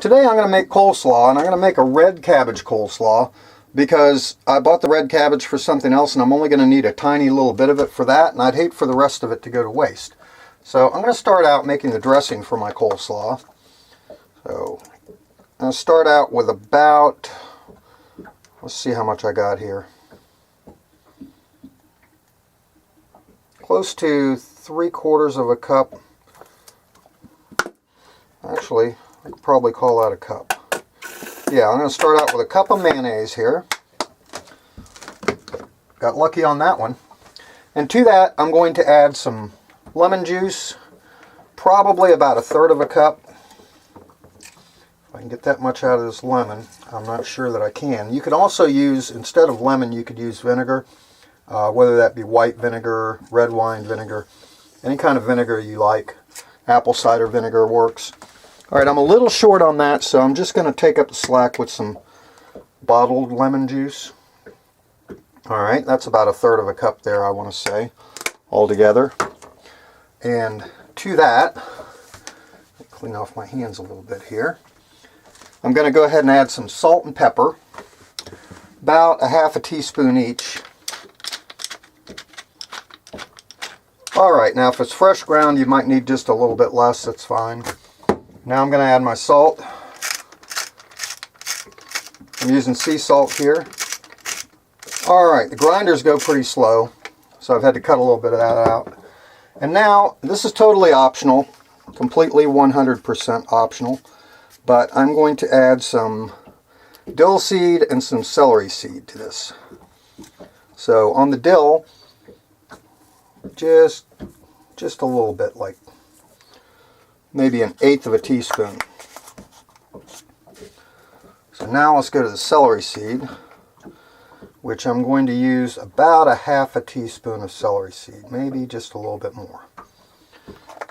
Today I'm going to make coleslaw, and I'm going to make a red cabbage coleslaw because I bought the red cabbage for something else and I'm only going to need a tiny little bit of it for that, and I'd hate for the rest of it to go to waste. So I'm going to start out making the dressing for my coleslaw. So I'm going to start out with about, let's see how much I got here. Close to 3/4 of a cup. Actually, I could probably call that a cup. Yeah, I'm going to start out with a cup of mayonnaise here. Got lucky on that one. And to that, I'm going to add some lemon juice, probably about 1/3 of a cup. If I can get that much out of this lemon, I'm not sure that I can. You could also use, instead of lemon, you could use vinegar, whether that be white vinegar, red wine vinegar, any kind of vinegar you like. Apple cider vinegar works. Alright, I'm a little short on that, so I'm just going to take up the slack with some bottled lemon juice. Alright, that's about 1/3 of a cup there, I want to say, altogether. And to that, clean off my hands a little bit here, I'm going to go ahead and add some salt and pepper, about 1/2 teaspoon each. Alright, now if it's fresh ground, you might need just a little bit less, that's fine. Now I'm going to add my salt. I'm using sea salt here. Alright, the grinders go pretty slow, so I've had to cut a little bit of that out. And now, this is totally optional, completely 100% optional, but I'm going to add some dill seed and some celery seed to this. So on the dill, just a little bit, like maybe 1/8 of a teaspoon. So now let's go to the celery seed, which I'm going to use about 1/2 teaspoon of celery seed, maybe just a little bit more.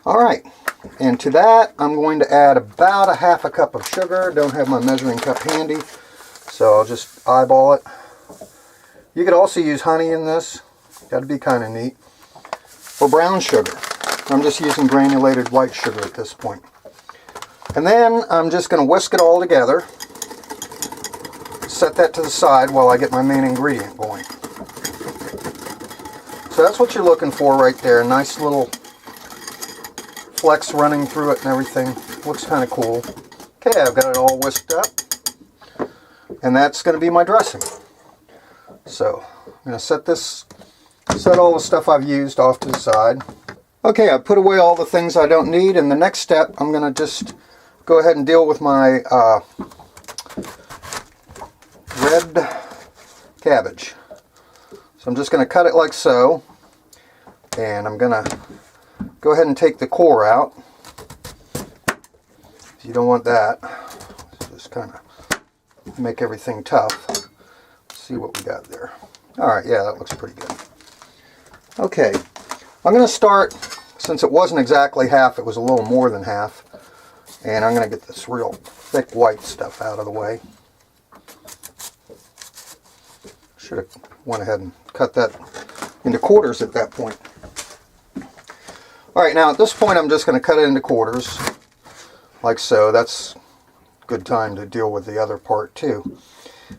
Alright, and to that I'm going to add about 1/2 cup of sugar. Don't have my measuring cup handy, so I'll just eyeball it. You could also use honey in this, that'd be kind of neat. Or brown sugar. I'm just using granulated white sugar at this point. And then I'm just going to whisk it all together. Set that to the side while I get my main ingredient going. So that's what you're looking for right there. Nice little flecks running through it and everything. Looks kind of cool. Okay, I've got it all whisked up. And that's going to be my dressing. So I'm going to set all the stuff I've used off to the side. Okay, I put away all the things I don't need, and the next step I'm going to just go ahead and deal with my red cabbage. So I'm just going to cut it like so, and I'm going to go ahead and take the core out. You don't want that. Just kind of make everything tough. Let's see what we got there. Alright, yeah, that looks pretty good. Okay, I'm going to start, since it wasn't exactly half, it was a little more than half, and I'm going to get this real thick white stuff out of the way. Should have went ahead and cut that into quarters at that point. Alright, now at this point I'm just going to cut it into quarters, like so. That's a good time to deal with the other part too.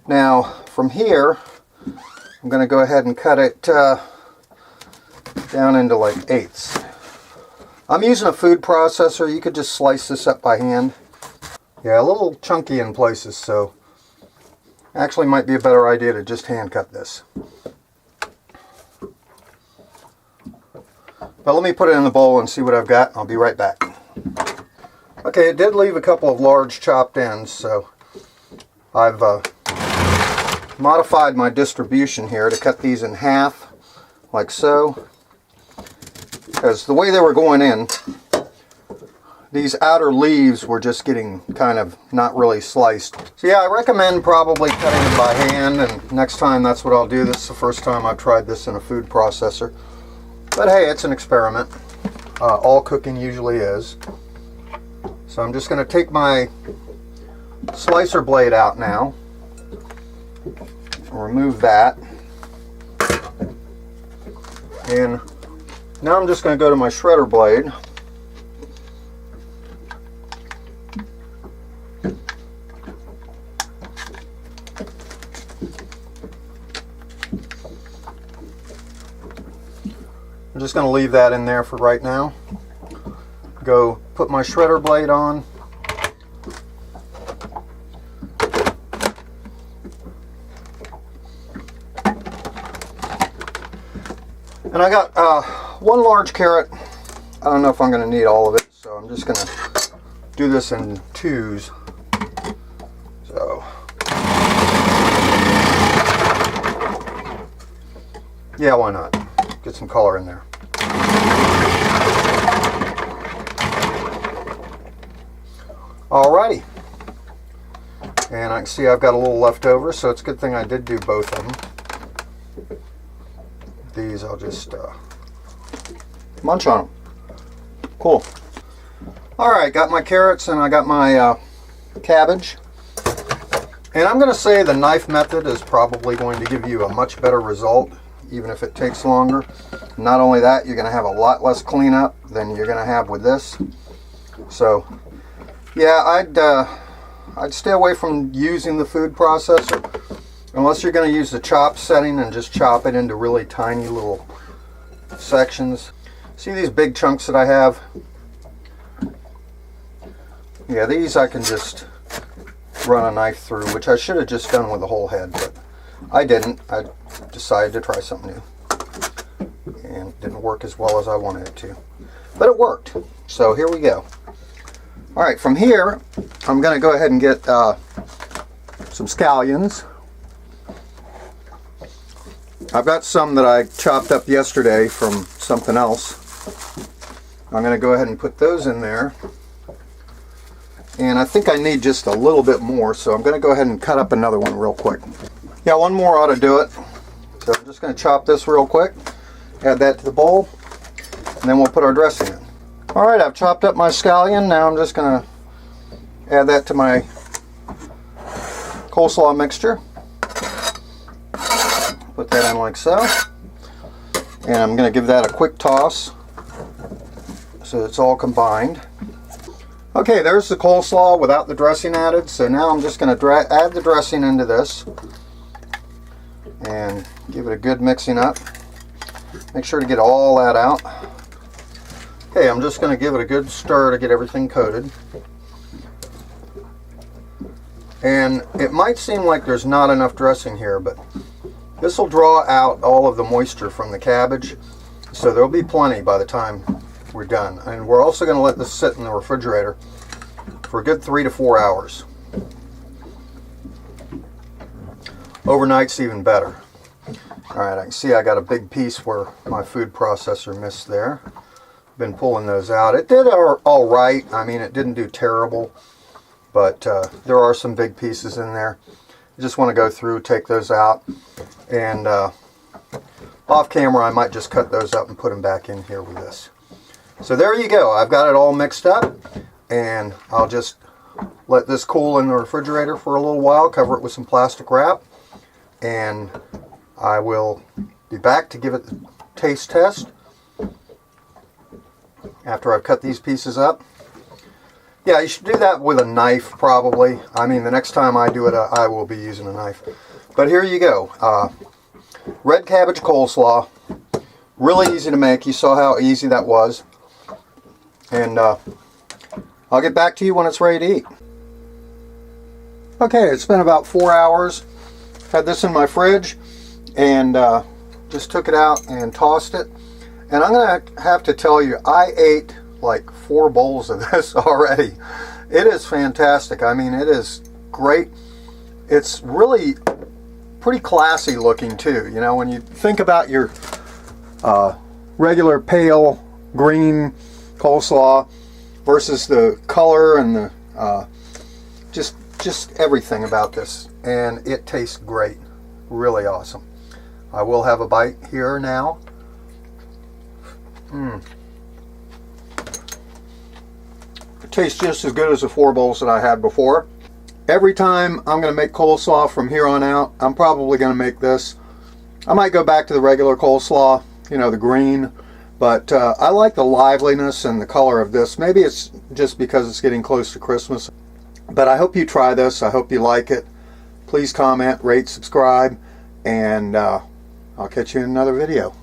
Now, from here, I'm going to go ahead and cut it down into like 1/8. I'm using a food processor. You could just slice this up by hand. Yeah, a little chunky in places, so actually might be a better idea to just hand cut this. But let me put it in the bowl and see what I've got. I'll be right back. Okay, it did leave a couple of large chopped ends, so I've modified my distribution here to cut these in half, like so. Because the way they were going in, these outer leaves were just getting kind of not really sliced. So yeah, I recommend probably cutting it by hand, and next time that's what I'll do. This is the first time I've tried this in a food processor. But hey, it's an experiment. All cooking usually is. So I'm just going to take my slicer blade out now. Remove that. And now I'm just going to go to my shredder blade I'm just going to leave that in there for right now. Go put my shredder blade on. And I got one large carrot. I don't know if I'm going to need all of it, so I'm just going to do this in twos. So, yeah, why not? Get some color in there. Alrighty. And I can see I've got a little left over, so it's a good thing I did do both of them. These I'll just munch on them. Cool. Alright, got my carrots and I got my cabbage. And I'm going to say the knife method is probably going to give you a much better result, even if it takes longer. Not only that, you're going to have a lot less cleanup than you're going to have with this. So, yeah, I'd stay away from using the food processor unless you're going to use the chop setting and just chop it into really tiny little sections. See these big chunks that I have? Yeah, these I can just run a knife through, which I should have just done with the whole head, but I didn't. I decided to try something new. And it didn't work as well as I wanted it to. But it worked. So here we go. Alright, from here, I'm going to go ahead and get some scallions. I've got some that I chopped up yesterday from something else. I'm going to go ahead and put those in there. And I think I need just a little bit more, so I'm going to go ahead and cut up another one real quick. Yeah, one more ought to do it. So I'm just going to chop this real quick, add that to the bowl, and then we'll put our dressing in. Alright, I've chopped up my scallion. Now I'm just going to add that to my coleslaw mixture. Put that in like so. And I'm going to give that a quick toss so it's all combined. Okay, there's the coleslaw without the dressing added. So now I'm just going to add the dressing into this and give it a good mixing up. Make sure to get all that out. Okay, I'm just going to give it a good stir to get everything coated. And it might seem like there's not enough dressing here, but this will draw out all of the moisture from the cabbage, so there'll be plenty by the time we're done. And we're also going to let this sit in the refrigerator for a good 3 to 4 hours. Overnight's even better. Alright, I can see I got a big piece where my food processor missed there. Been pulling those out. It did all right. I mean, it didn't do terrible, but there are some big pieces in there. I just want to go through, take those out, and off camera I might just cut those up and put them back in here with this. So there you go. I've got it all mixed up, and I'll just let this cool in the refrigerator for a little while, cover it with some plastic wrap, and I will be back to give it the taste test after I've cut these pieces up. Yeah, you should do that with a knife probably. I mean, the next time I do it, I will be using a knife. But here you go. Red cabbage coleslaw. Really easy to make. You saw how easy that was. And I'll get back to you when it's ready to eat. Okay, it's been about 4 hours. Had this in my fridge and just took it out and tossed it. And I'm going to have to tell you, I ate like 4 bowls of this already. It is fantastic. I mean, it is great. It's really pretty classy looking too. You know, when you think about your regular pale green coleslaw versus the color and the just everything about this, and it tastes great. Really awesome. I will have a bite here now. It tastes just as good as the 4 bowls that I had before. Every time I'm going to make coleslaw from here on out, I'm probably going to make this. I might go back to the regular coleslaw, you know, the green, but I like the liveliness and the color of this. Maybe it's just because it's getting close to Christmas. But I hope you try this. I hope you like it. Please comment, rate, subscribe, and I'll catch you in another video.